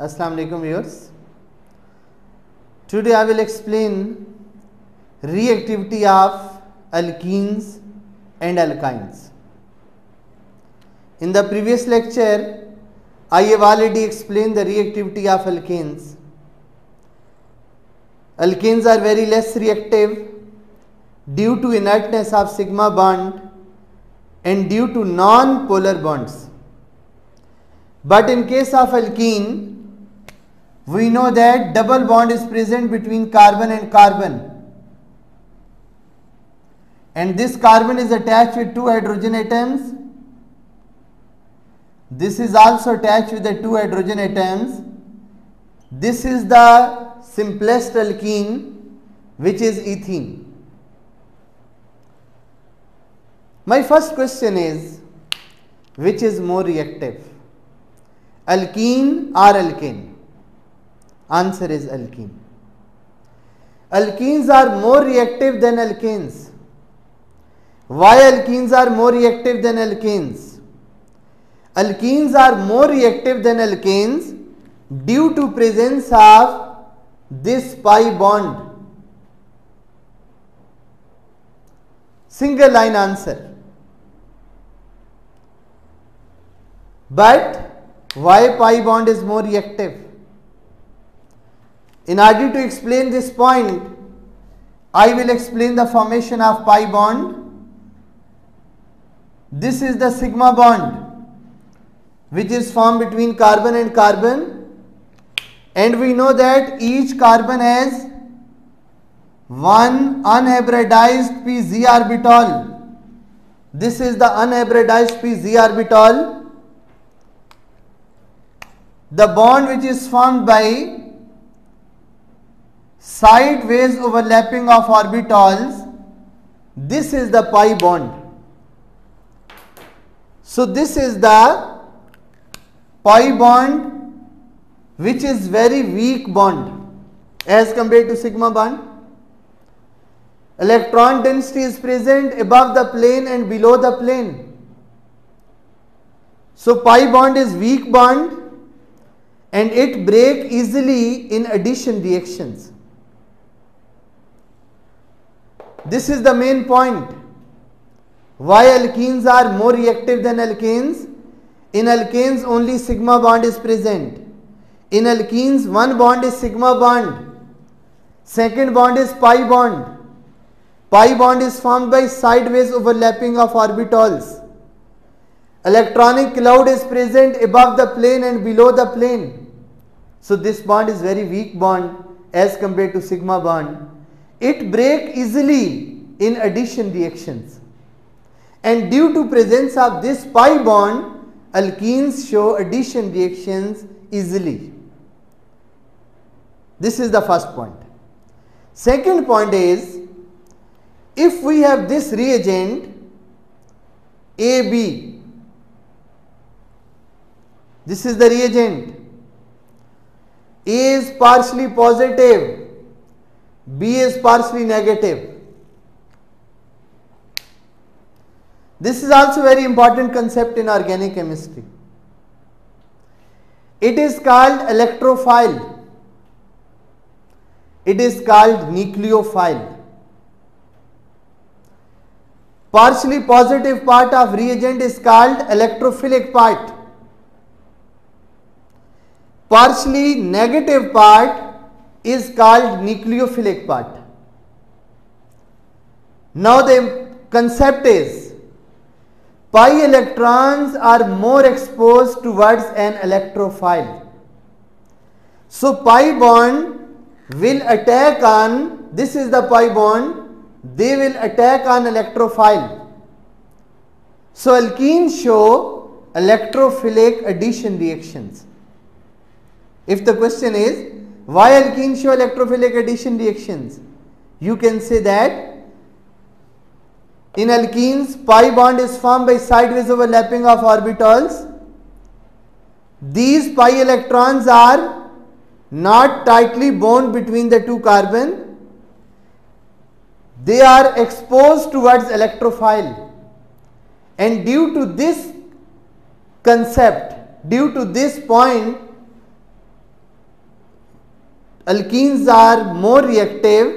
Assalamu alaikum viewers. Today I will explain reactivity of alkenes and alkynes. In the previous lecture I have already explained the reactivity of alkenes. Alkenes are very less reactive due to inertness of sigma bond and due to non-polar bonds. But in case of alkene, we know that double bond is present between carbon and carbon, and this carbon is attached with two hydrogen atoms. This is also attached with the two hydrogen atoms. This is the simplest alkene, which is ethene. My first question is, which is more reactive, alkene or alkane? Answer is alkene. Alkenes are more reactive than alkanes. Why alkenes are more reactive than alkanes? Alkenes are more reactive than alkanes due to presence of this pi bond. Single line answer. But why pi bond is more reactive? In order to explain this point, I will explain the formation of pi bond. This is the sigma bond which is formed between carbon and carbon, and we know that each carbon has one unhybridized pz orbital. This is the unhybridized pz orbital. The bond which is formed by sideways overlapping of orbitals, this is the pi bond. So this is the pi bond, which is very weak bond as compared to sigma bond. Electron density is present above the plane and below the plane. So pi bond is weak bond and it breaks easily in addition reactions. This is the main point. Why alkenes are more reactive than alkanes? In alkanes only sigma bond is present. In alkenes one bond is sigma bond. Second bond is pi bond. Pi bond is formed by sideways overlapping of orbitals. Electronic cloud is present above the plane and below the plane. So this bond is very weak bond as compared to sigma bond. It breaks easily in addition reactions, and due to presence of this pi bond, alkenes show addition reactions easily. This is the first point. Second point is, if we have this reagent AB, this is the reagent, A is partially positive, B is partially negative. This is also very important concept in organic chemistry. It is called electrophile. It is called nucleophile. Partially positive part of reagent is called electrophilic part. Partially negative part is called nucleophilic part. Now the concept is, pi electrons are more exposed towards an electrophile. So pi bond will attack on, this is the pi bond, they will attack on electrophile. So alkenes show electrophilic addition reactions. If the question is, why alkenes show electrophilic addition reactions? You can say that in alkenes pi bond is formed by sideways overlapping of orbitals. These pi electrons are not tightly bound between the two carbon. They are exposed towards electrophile, and due to this concept, due to this point, alkenes are more reactive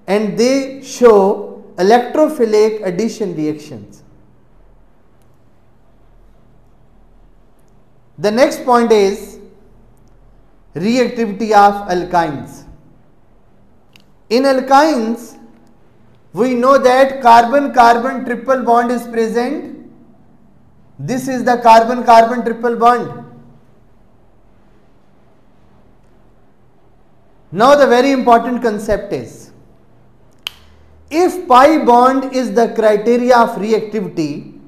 and they show electrophilic addition reactions. The next point is reactivity of alkynes. In alkynes, we know that carbon-carbon triple bond is present. This is the carbon-carbon triple bond. Now the very important concept is, if pi bond is the criteria of reactivity,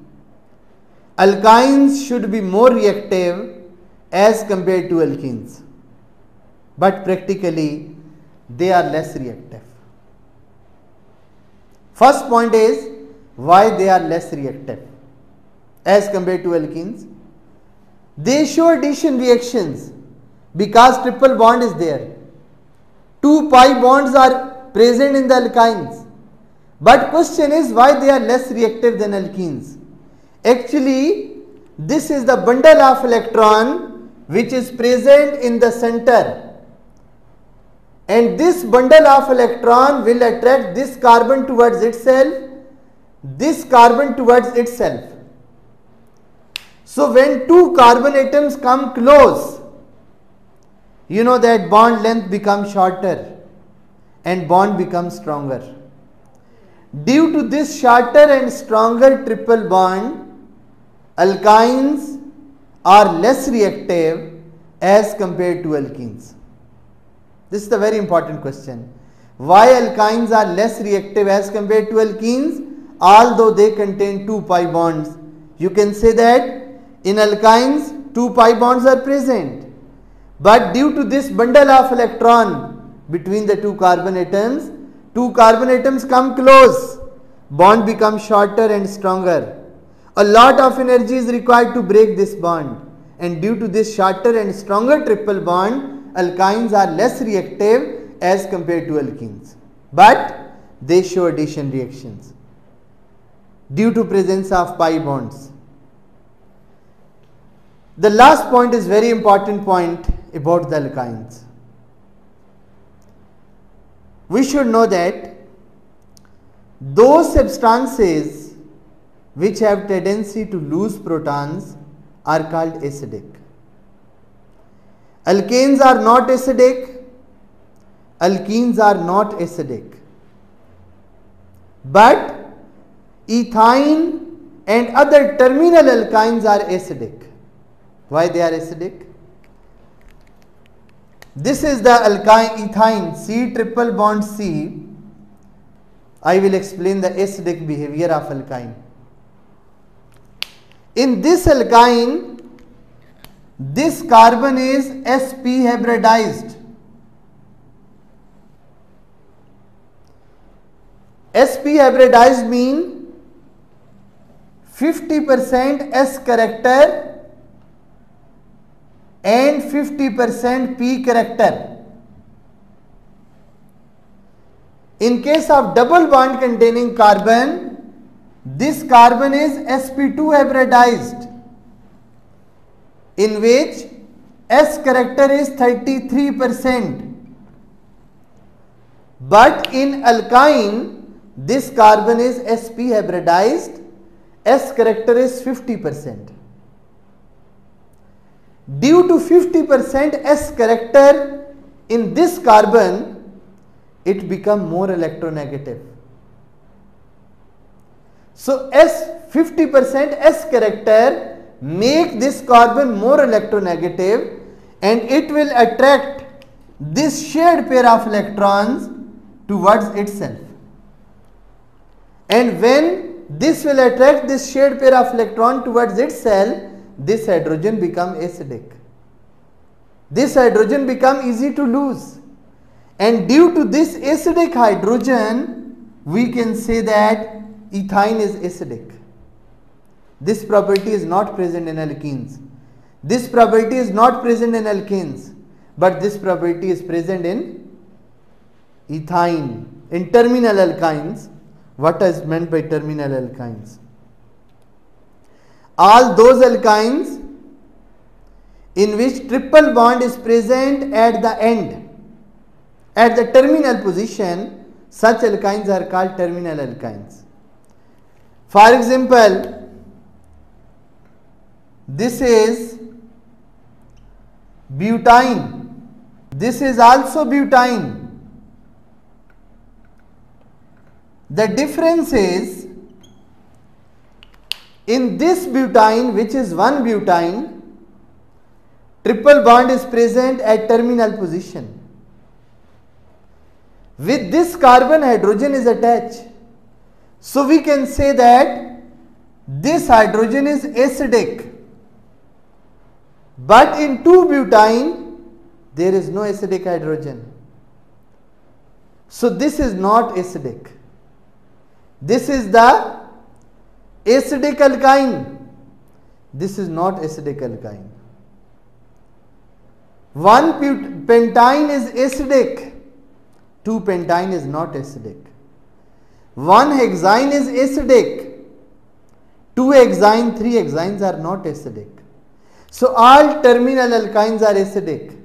alkynes should be more reactive as compared to alkenes. But practically, they are less reactive. First point is why they are less reactive as compared to alkenes. They show addition reactions because triple bond is there. 2 pi bonds are present in the alkynes. But question is why they are less reactive than alkenes. Actually, this is the bundle of electron which is present in the center. And this bundle of electron will attract this carbon towards itself, this carbon towards itself. So when two carbon atoms come close, you know that bond length becomes shorter and bond becomes stronger. Due to this shorter and stronger triple bond, alkynes are less reactive as compared to alkenes. This is the very important question. Why alkynes are less reactive as compared to alkenes, although they contain 2 pi bonds? You can say that in alkynes 2 pi bonds are present, but due to this bundle of electron between the 2 carbon atoms come close, bond becomes shorter and stronger. A lot of energy is required to break this bond, and due to this shorter and stronger triple bond, alkynes are less reactive as compared to alkenes, but they show addition reactions due to presence of pi bonds. The last point is very important point about the alkynes. We should know that those substances which have tendency to lose protons are called acidic. Alkanes are not acidic, alkenes are not acidic, but ethyne and other terminal alkynes are acidic. Why they are acidic? This is the alkyne ethyne, C triple bond C. I will explain the acidic behavior of alkyne. In this alkyne, this carbon is sp hybridized. Sp hybridized mean 50% S character and 50% P character. In case of double bond containing carbon, this carbon is sp2 hybridized, in which S character is 33%. But in alkyne, this carbon is sp hybridized, S character is 50%. Due to 50% S character in this carbon, it becomes more electronegative. So 50% S character make this carbon more electronegative, and it will attract this shared pair of electrons towards itself. And when this will attract this shared pair of electron towards itself, this hydrogen become acidic. This hydrogen become easy to lose, and due to this acidic hydrogen, we can say that ethyne is acidic. This property is not present in alkenes. This property is not present in alkenes, but this property is present in ethyne. In terminal alkynes, what is meant by terminal alkynes? All those alkynes in which triple bond is present at the end. at the terminal position, such alkynes are called terminal alkynes. For example, this is butane. This is also butane. The difference is, in this butane, which is one butane, triple bond is present at terminal position. With this carbon, hydrogen is attached. So we can say that this hydrogen is acidic. But in 2-butane, there is no acidic hydrogen. So this is not acidic. This is the acidic alkyne. This is not acidic alkyne. 1-pentane is acidic. 2-pentane is not acidic. 1-hexane is acidic. 2-hexane, 3-hexanes are not acidic. So all terminal alkynes are acidic.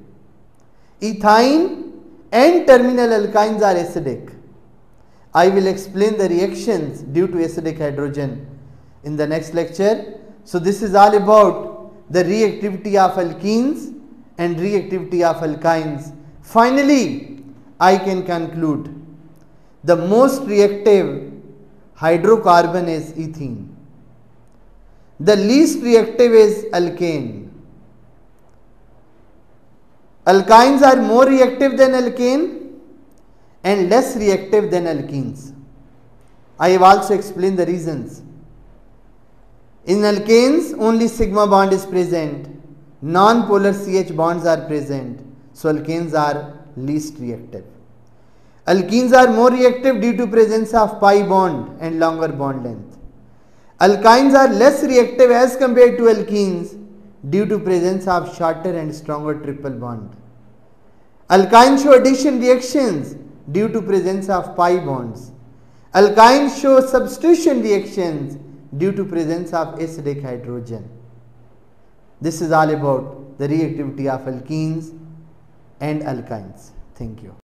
Ethyne and terminal alkynes are acidic. I will explain the reactions due to acidic hydrogen in the next lecture. So this is all about the reactivity of alkenes and reactivity of alkynes. Finally, I can conclude the most reactive hydrocarbon is ethene. The least reactive is alkane. Alkynes are more reactive than alkane and less reactive than alkenes. I have also explained the reasons. In alkanes, only sigma bond is present. Non-polar CH bonds are present. So alkanes are least reactive. Alkenes are more reactive due to presence of pi bond and longer bond length. Alkynes are less reactive as compared to alkenes due to presence of shorter and stronger triple bond. Alkynes show addition reactions due to presence of pi bonds. Alkynes show substitution reactions due to presence of acidic hydrogen. This is all about the reactivity of alkenes and alkynes. Thank you.